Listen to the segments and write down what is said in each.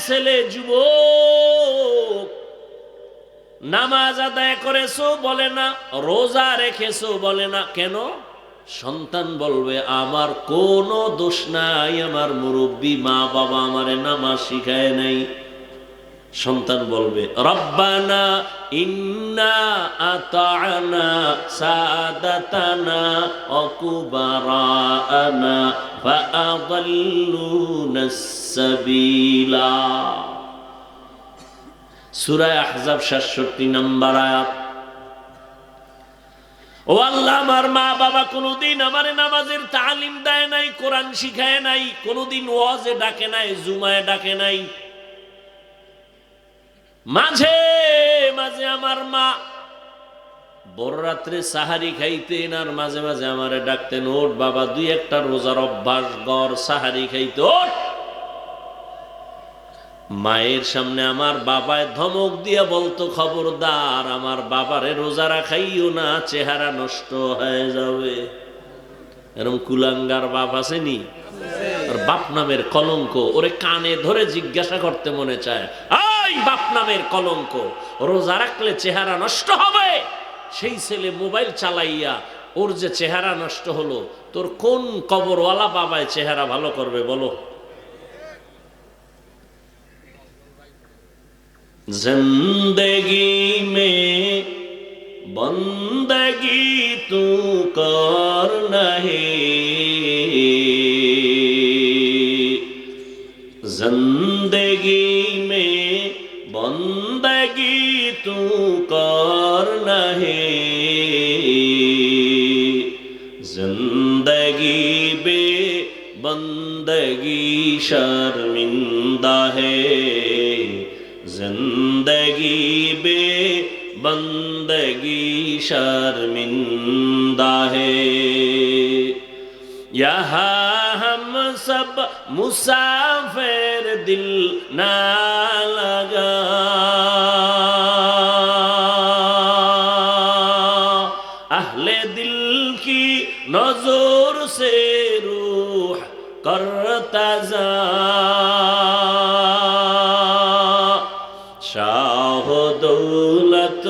ছেলে যুবক, নামাজ আদায় করেছো বলে না, রোজা রেখেছো বলে না, কেন? সন্তান বলবে আমার কোনো দোষ নাই, আমার মুরব্বী মা বাবা আমারে নামাজ শিখায় নাই। সন্তান বলবে রব্বানা ইন্না আতা'না সাদাতানা ওয়া কুবারানা ফাআদাল্লুনাস সাবিলা। সূরা আহজাব ৬৭ নম্বর আয়াত। ও আল্লাহ, আমার মা বাবা কোনোদিন আমারে নামাজের তালিম দেয় নাই, কোরআন শিখায় নাই, কোনোদিন ওয়াজে ডাকে নাই, জুমায় ডাকে নাই। মাঝে মাঝে আমার মা বড় রাত্রে সাহারি খাইতেন, আর মাঝে মাঝে আমারে ডাকতেন, ওঠ বাবা, দুই একটা রোজার অভ্যাস গড়, সাহারি খাইতে ওঠ। মায়ের সামনে আমার বাবায় ধমক দিয়া বলতো, খবরদার আমার বাবারে রোজা রাখাইও না, চেহারা নষ্ট হয়ে যাবে। এরকম কুলাঙ্গার বাপ আসেনি? আর বাপ নামের কলঙ্ক, ওরে কানে ধরে জিজ্ঞাসা করতে মনে চায়, এই বাপ নামের কলঙ্ক, রোজা রাখলে চেহারা নষ্ট হবে? সেই ছেলে মোবাইল চালাইয়া ওর যে চেহারা নষ্ট হলো, তোর কোন কবরওয়ালা বাবায় চেহারা ভালো করবে বলো? जिंदगी में बंदगी तू कर नहीं, जिंदगी में बंदगी तू कर नहीं, जिंदगी बे बंदगी शर्मिंदा है, जिंदगी बे बंदगी शर्मिंदा है। यहाँ हम सब मुसाफिर, दिल ना लगा, अहले दिल की नजर से रूह करता जा, शाह दौलत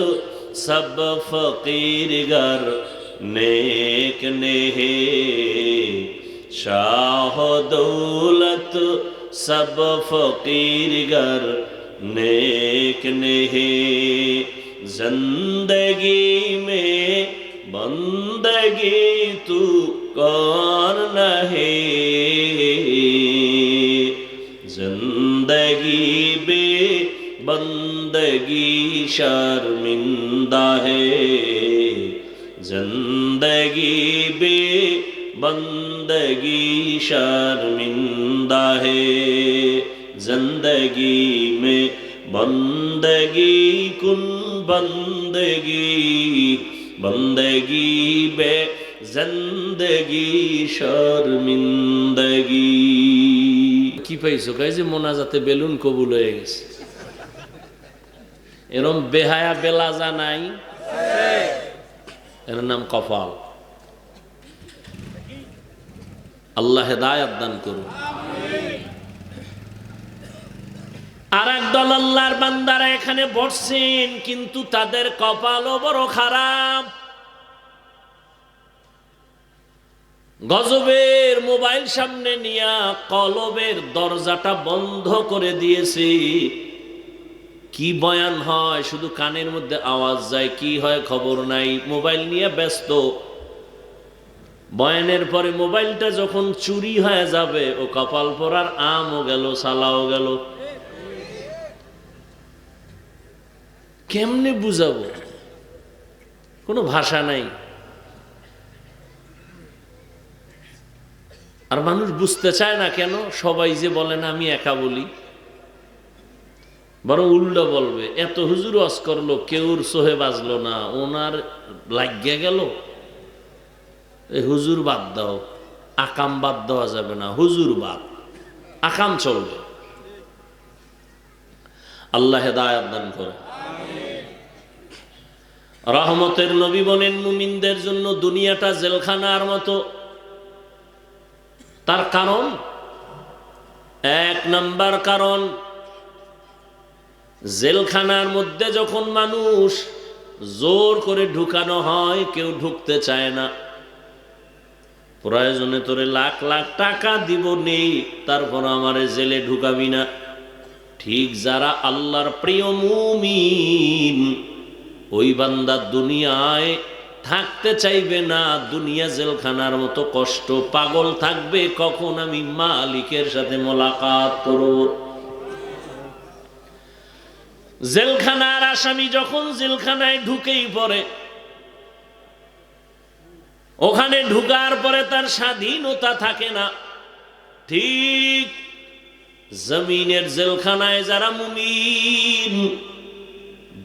सब फकीर गर नेक नेहे, शाह दौलत सब फकीर गर नेक नेहे, जिंदगी में बंदगी तू कर नहीं, जिंदगी बे बंदगी शर्मिंदा है, जिंदगी बे बंदगी शर्मिंदा है, जिंदगी में बंदगी कुन बंदगी, बंदगी बे जिंदगी शर्मिंदगी। কি পাইছো? কয় যে মোনাজাতে বেলুন কবুল হয়ে গেছে। এরম বেহায়া বেলাজা নাই, এর নাম কপাল। আল্লাহ হেদায়েত দান করুন। আর একদল আল্লাহর বান্দারা এখানে বসছেন, কিন্তু তাদের কপালও বড় খারাপ। গজবের মোবাইল সামনে নিয়া কলবের দরজাটা বন্ধ করে দিয়েছে। কি বয়ান হয়, শুধু কানের মধ্যে আওয়াজ যায়, কি হয় খবর নাই, মোবাইল নিয়ে ব্যস্ত। বয়ানের পরে মোবাইলটা যখন চুরি হয়ে যাবে, ও কপাল পরার আমও গেল, সালাও গেল। কেমনে বুঝাবো? কোনো ভাষা নাই। আর মানুষ বুঝতে চায় না কেন? সবাই যে বলে না আমি একা বলি, বরং উল্টো বলবে, এত হুজুর ওয়াজ করলো, কেউর সোহে বাজলো না, ওনার লাগিয়ে গেল। এই হুজুর বাদ দাও, আকাম বাদ দেওয়া যাবে না, হুজুর বাদ, আকাম চলবে। আল্লাহ হেদায়েত দান করে। রহমতের নবী বলেন, মুমিনদের জন্য দুনিয়াটা জেলখানার মতো। তার কারণ, এক নাম্বার কারণ, জেলখানার মধ্যে যখন মানুষ জোর করে ঢুকানো হয়, কেউ ঢুকতে চায় না। প্রয়োজনে তোরে লাখ লাখ টাকা দিব নেই, তারপর আমারে জেলে ঢুকাবি না। ঠিক যারা আল্লাহর প্রিয় মুমিন, ওই বান্দা দুনিয়ায় থাকতে চাইবে না। দুনিয়া জেলখানার মতো কষ্ট, পাগল থাকবে কখন আমি মালিকের সাথে মোলাকাত করব। জেলখানার আসামি যখন জেলখানায় ঢুকেই পড়ে, ওখানে ঢুকার পরে তার স্বাধীনতা থাকে না। ঠিক জমিনের জেলখানায় যারা মুমিন,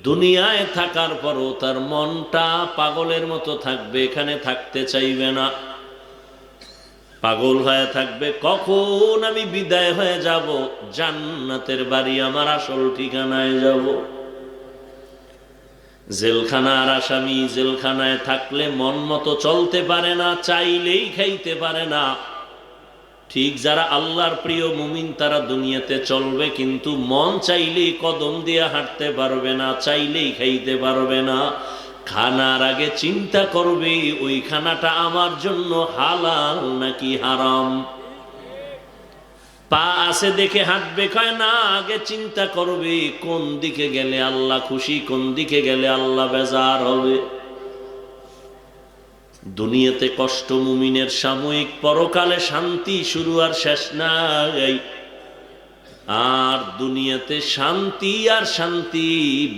দুনিয়ায় থাকার পরও তার মনটা পাগলের মতো থাকবে, এখানে থাকতে চাইবে না। পাগল হয়ে থাকবে কখন আমি বিদায় হয়ে যাব, জান্নাতের বাড়ি আমার আসল ঠিকানায় যাব। জেলখানার আসামি জেলখানায় থাকলে মন মতো চলতে পারে না, চাইলেই খাইতে পারে না। ঠিক যারা আল্লাহর প্রিয় মুমিন, তারা দুনিয়াতে চলবে, কিন্তু মন চাইলেই কদম দিয়ে হাঁটতে পারবে না, চাইলেই খাইতে পারবে না। খানার আগে চিন্তা করবে ওই খানাটা আমার জন্য হালাল নাকি হারাম। পা আছে দেখে হাঁটবে কয় না, আগে চিন্তা করবে কোন দিকে গেলে আল্লাহ খুশি, কোন দিকে গেলে আল্লাহ বেজার হবে। দুনিয়াতে কষ্ট মুমিনের সাময়িক, পরকালে শান্তি শুরু আর শেষ নাই। আর দুনিয়াতে শান্তি আর শান্তি,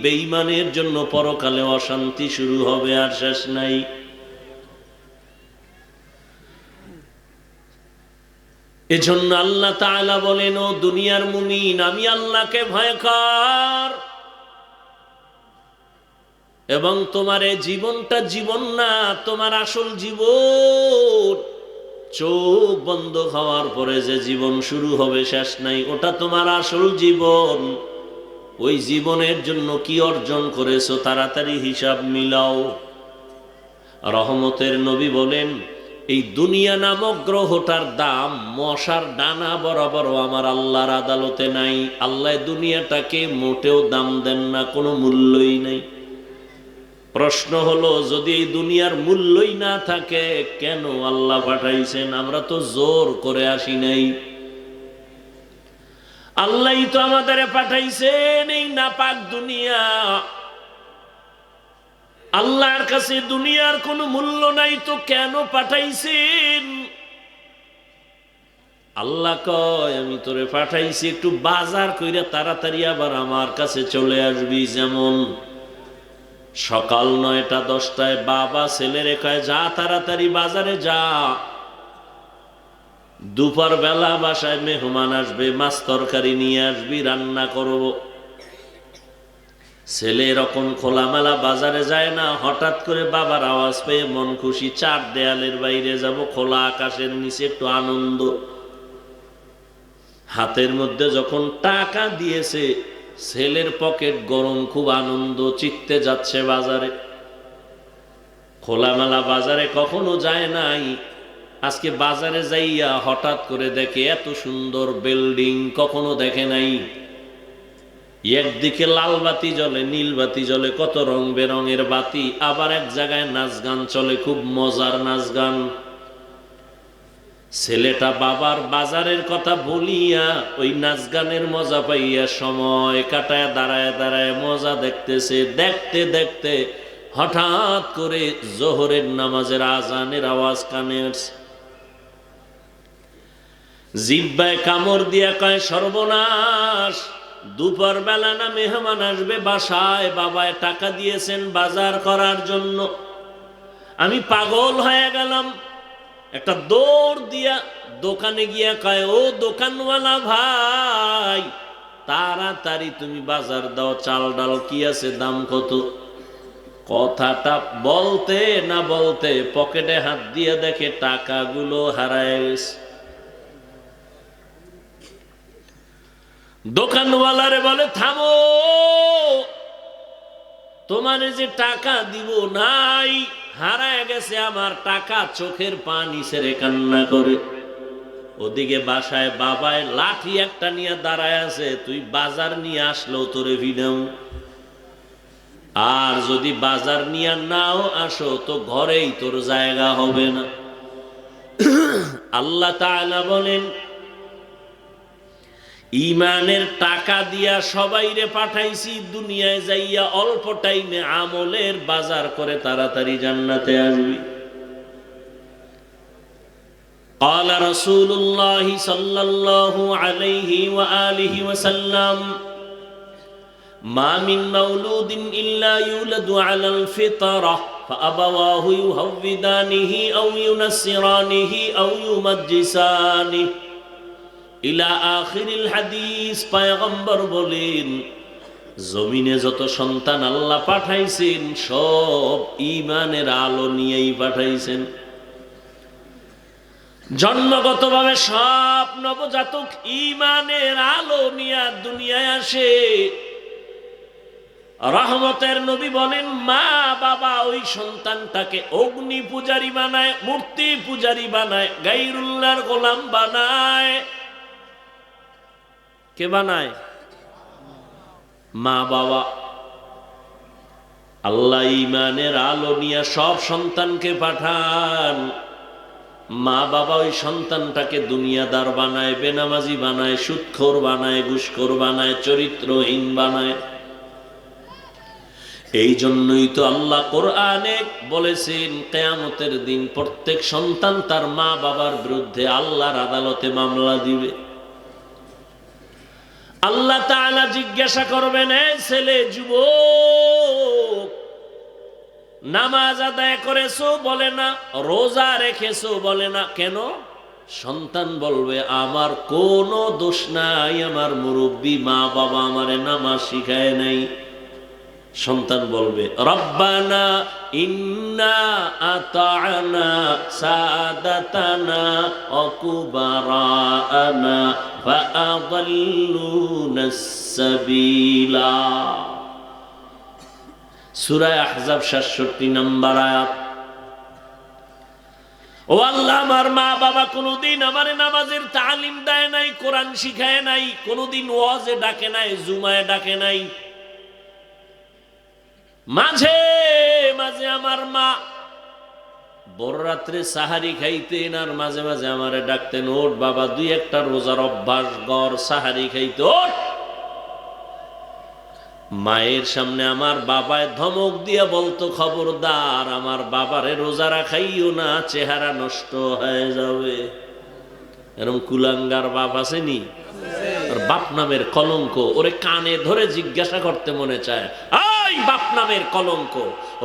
বেঈমানের জন্য পরকালে অশান্তি শুরু হবে আর শেষ নাই। এজন্য আল্লাহ তাআলা বলেন, ও দুনিয়ার মুমিন, আমি আল্লাহকে ভয় কর, এবং তোমার এই জীবনটা জীবন না, তোমার আসল জীবন চোখ বন্ধ হওয়ার পরে যে জীবন শুরু হবে শেষ নাই, ওটা তোমার আসল জীবন। ওই জীবনের জন্য কি অর্জন করেছো তাড়াতাড়ি হিসাব মিলাও। রহমতের নবী বলেন, এই দুনিয়া নামক গ্রহটার দাম মশার ডানা বরাবরও আমার আল্লাহর আদালতে নাই। আল্লাহ দুনিয়াটাকে মোটেও দাম দেন না, কোনো মূল্যই নেই। প্রশ্ন হলো, যদি এই দুনিয়ার মূল্যই না থাকে, কেন আল্লাহ পাঠাইছেন? আমরা তো জোর করে আসি নাই, আল্লাহই তো আমাদের পাঠাইছেন এই নাপাক দুনিয়া। আল্লাহর কাছে দুনিয়ার কোনো মূল্য নাই, তো কেন পাঠাইছেন? আল্লাহ কয়, আমি তোরে পাঠাইছি একটু বাজার কইরা তাড়াতাড়ি আবার আমার কাছে চলে আসবি। যেমন সকাল 9টা-10টায় বাবা ছেলেরে কয়, যা তাড়াতাড়ি বাজারে যা, দুপুর বেলা বাসায় মেহমান আসবে, মাছ তরকারি নিয়ে আসবি, রান্না করব। ছেলে এরকম খোলামেলা বাজারে যায় না, হঠাৎ করে বাবার আওয়াজ পেয়ে মন খুশি, 4 দেয়ালের বাইরে যাব, খোলা আকাশের নিচে একটু আনন্দ। হাতের মধ্যে যখন টাকা দিয়েছে, ছেলের পকেট গরম, খুব আনন্দ চিত্তে যাচ্ছে বাজারে। খোলামেলা বাজারে কখনো যায় নাই, আজকে বাজারে যাইয়া হঠাৎ করে দেখে এত সুন্দর বিল্ডিং, কখনো দেখে নাই। একদিকে লাল বাতি জ্বলে, নীল বাতি জ্বলে, কত রং বেরঙের বাতি। আবার এক জায়গায় নাচ গান চলে, খুব মজার নাচ গান। ছেলেটা বাবার বাজারের কথা বলিয়া ওই নাচ গানের মজা পাইয়া সময় কাটায় দাঁড়ায় দাঁড়ায় মজা দেখতেছে। দেখতে দেখতে হঠাৎ করে জোহরের নামাজের আজানের আওয়াজ কানে আসছে। জিহ্বায় কামড় দিয়া কয়, সর্বনাশ, দুপুর বেলা না মেহমান আসবে বাসায়, বাবায় টাকা দিয়েছেন বাজার করার জন্য। আমি পাগল হয়ে গেলাম। একটা দৌড় দিয়া দোকানে গিয়া কয়, ও দোকানওয়ালা ভাই, তাড়াতাড়ি তুমি বাজার দাও, চাল ডাল কি আছে, দাম কত। কথাটা বলতে না বলতে পকেটে হাত দিয়ে দেখে টাকাগুলো হারায় গেছে। দোকানওয়ালারে বলে, থামো, তোমার যে টাকা দিব নাই, হারায় গেছে আমার টাকা। চোখের পানি ছেড়ে কান্না করে। ওদিকে বাসায় বাবায় লাঠি একটা নিয়ে দাঁড়ায় আছে, তুই বাজার নিয়ে আসলেও তোরে ভিড়াও, আর যদি বাজার নিয়ে নাও আসো তো ঘরেই তোর জায়গা হবে না। আল্লাহ তাআলা বলেন, ইমানের টাকা দিয়া সবাইরে পাঠাইছি দুনিয়ায় যাইয়া অল্প টাইমে আমলের বাজার করে তাড়াতাড়ি জান্নাতে আসবি। قال رسول الله صلى الله عليه وآله وسلم ما من مولود إلا يولد على الفطرة فأبواه يهودانه أو ينصرانه أو يمجسانه إلى آخر الحديث। পয়গম্বর বলেন, জমিনে যত সন্তান আল্লাহ পাঠাইছেন সব ঈমানের আলো নিয়েই পাঠাইছেন। জন্মগতভাবে সব নবজাতক ঈমানের আলো নিয়ে দুনিয়ায় আসে। রহমতের নবী বলেন, মা বাবা ওই সন্তানটাকে অগ্নি পূজারী বানায়, মূর্তি পূজারী বানায়, গায়রুল্লাহর গোলাম বানায়। কে বানায়? মা বাবা। আল্লাহ ঈমানের আলো নিয়ে সব সন্তানকে পাঠান। মা বাবা ওই সন্তানটাকে দুনিয়াদার বানায়, বেনামাজি বানায়, সুদখোর বানায়, ঘুষখোর বানায়, চরিত্রহীন বানায়। এই জন্যই তো আল্লাহ কোরআনে বলেছেন, কিয়ামতের দিন প্রত্যেক সন্তান তার মা বাবার বিরুদ্ধে আল্লাহর আদালতে মামলা দিবে। আল্লাহ তাআলা জিজ্ঞাসা করবেন, এই ছেলে, যুবক, নামাজ আদায় করেছো? বলে না। রোজা রেখেছো? বলে না। কেন? সন্তান বলবে, আমার কোনো দোষ নাই, আমার মুরব্বী মা বাবা আমারে নামাজ শিখায় নাই। সন্তান বলবে, রব্বানা ইন্না আতা'না সাদাতানা ওয়া কুবারানা ফাআদাল্লুনাস সাবিলা। সূরা আহজাব 67 নম্বর আয়াত। ও আল্লাহ, আমার মা বাবা কোনোদিন আমারে নামাজের তালিম দেয় নাই, কোরআন শিখায় নাই, কোনোদিন ওয়াজে ডাকে নাই, জুমায় ডাকে নাই। মাঝে মাঝে আমার মা বড় রাত্রে সাহারি খাইতেন, আর মাঝে মাঝে আমারে ডাকতেন, ওঠ বাবা, দুই একটা রোজার অভ্যাস গড়, সাহারি খাইতে ওঠ। মায়ের সামনে আমার বাবায় ধমক দিয়ে বলতো, খবরদার আমার বাবারে রোজা রাখাইও না, চেহারা নষ্ট হয়ে যাবে। এরকম কুলাঙ্গার বাপ আসেনি? আর বাপ নামের কলঙ্ক। ওরে কানে ধরে জিজ্ঞাসা করতে মনে চায়, এই বাপ নামের কলঙ্ক,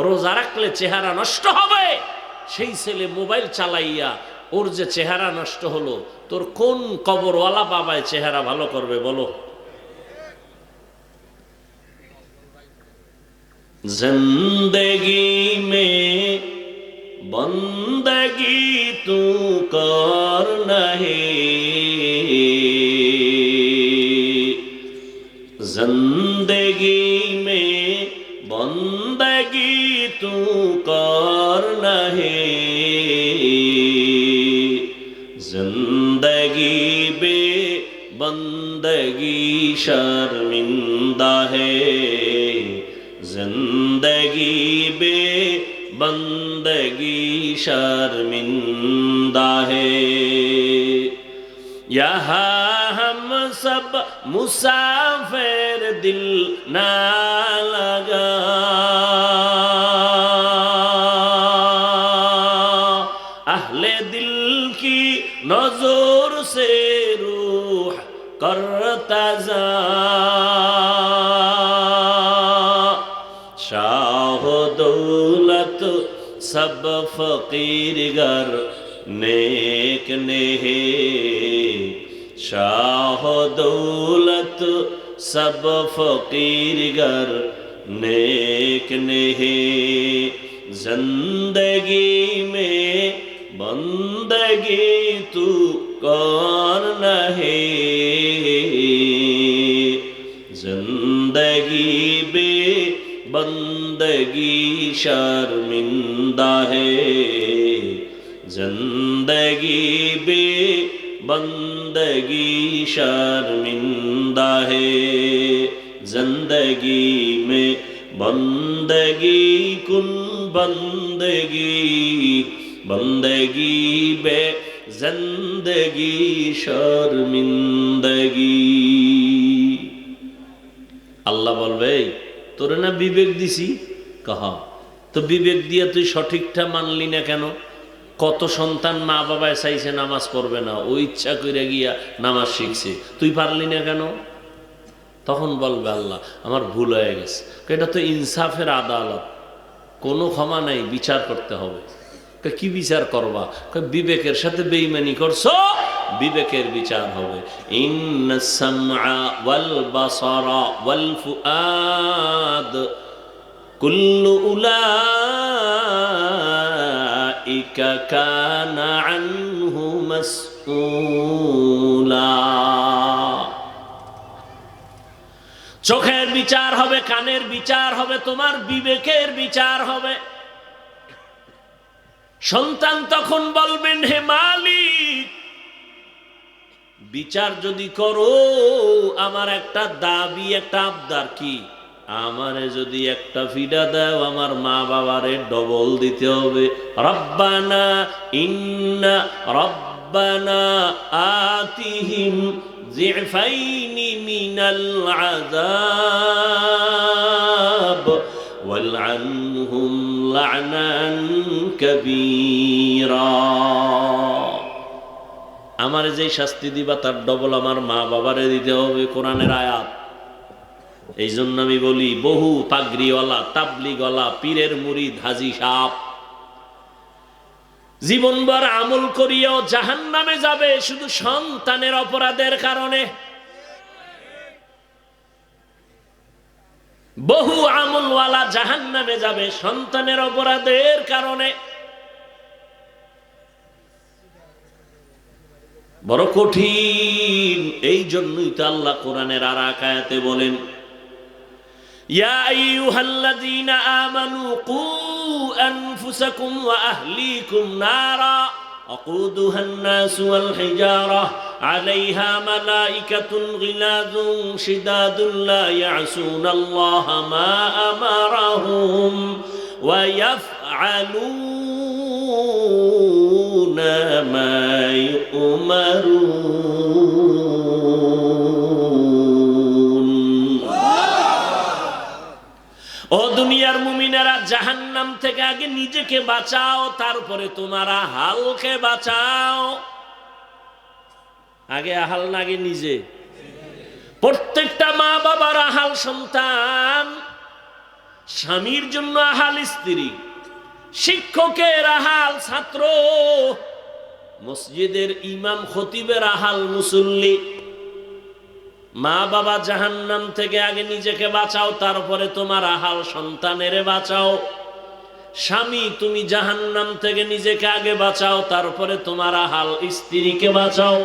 রোজা রাখলে চেহারা নষ্ট হবে? সেই ছেলে মোবাইল চালাইয়া ওর যে চেহারা নষ্ট হলো, তোর কোন কবরওয়ালা বাবায় চেহারা ভালো করবে বলো? जिंदगी में बंदगी तू कर नहीं, जिंदगी में बंदगी तू कर नहीं, जिंदगी बे बंदगी शर्मिंदा है, जिंदगी बे बंदगी शर्मिंदा है। यहाँ हम सब मुसाफिर, दिल ना लगा, अहले दिल की नजर से रूह करता जा, शाह दौलत सब फकीर गर नेक नेहे, शाह दौलत सब फकीर गर नेक नेहे, जिंदगी में बंदगी तू कौन नहे, जिंदगी बे बंदगी शर्मिंदा है, जिंदगी बे बंदगी शर्मिंदा है, जिंदगी में बंदगी कुन बंदगी, बंदगी बे जिंदगी शर्मिंदगी। আল্লাহ বলবে তোরে না বিবেক দিছি, কাহা তো বিবেক দিয়ে তুই সঠিকটা মানলি না কেন? কত সন্তান মা বাবায় চাইছে নামাজ পড়বে না, ও ইচ্ছা করে গিয়া নামাজ শিখছে, তুই পারলি না কেন? তখন বলবে আল্লাহ আমার ভুল হয়ে গেছে। এটা তো ইনসাফের আদালত, কোনো ক্ষমা নাই, বিচার করতে হবে। কি বিচার করবা? বিবেকের সাথে বেঈমানি করছো, বিবেকের বিচার হবে। ইন্নাস সামআ ওয়াল বাসারা ওয়াল ফুআদ কুল্লু উলাইকা কানা আনহু মাসউলা। চোখের বিচার হবে, কানের বিচার হবে, তোমার বিবেকের বিচার হবে। সন্তান তখন বলবেন হে মালিক, বিচার যদি করো আমার একটা দাবি, একটা আবদার। কি? আমারে যদি একটা ফিডা দাও, আমার মা বাবারে ডবল দিতে হবে। রব্বানা ইন্না রব্বানা আতিহিম যিফাইনি মিনাল আযাব ওয়ালআনহুম লা'নান কাবীরা। আমার যে শাস্তি দিবা তার ডবল আমার মা বাবারে দিতে হবে, কোরআনের আয়াত। এই জন্য আমি বলি বহু পাগড়িওয়ালা, তাবলিগওয়ালা, পীরের মুরিদ, হাজি সাহেব জীবনভর আমল করিয়াও জাহান্নামে যাবে শুধু সন্তানের অপরাধের কারণে। বহু আমলওয়ালা জাহান্নামে যাবে সন্তানের অপরাধের কারণে। বড় কঠিন। এই জন্যই তো আল্লাহ কোরআনের আর এক আয়াতে বলেন, ইয়া আইয়ুহাল্লাযীনা আমানু কু আনফুসাকুম ওয়া আহলিকুম নারা আকুদুহান নাসু ওয়াল হিজারা আলাইহা মালাইকাতুন গিলাযুন শিদাদুন লা ইয়াসুনাল্লাহা মা আমারাহুম ওয়া ইয়াফআলুনা মা ইউমারুন। ও দুনিয়ার মুমিনেরা, জাহান্নাম থেকে আগে নিজেকে বাঁচাও, তারপরে তোমার আহালকে বাঁচাও। আগে আহাল না, আগে নিজে। প্রত্যেকটা মা বাবার আহাল সন্তান, স্বামীর জন্য আহাল স্ত্রী, শিক্ষকের আহাল ছাত্র, মসজিদের ইমাম খতিবের আহাল মুসল্লি। মা বাবা জাহান্নাম থেকে আগে নিজেকে বাঁচাও, তারপরে তোমার আহাল সন্তানেরে বাঁচাও। স্বামী তুমি জাহান্নাম থেকে নিজেকে আগে বাঁচাও, তারপরে তোমার আহাল স্ত্রীকে বাঁচাও।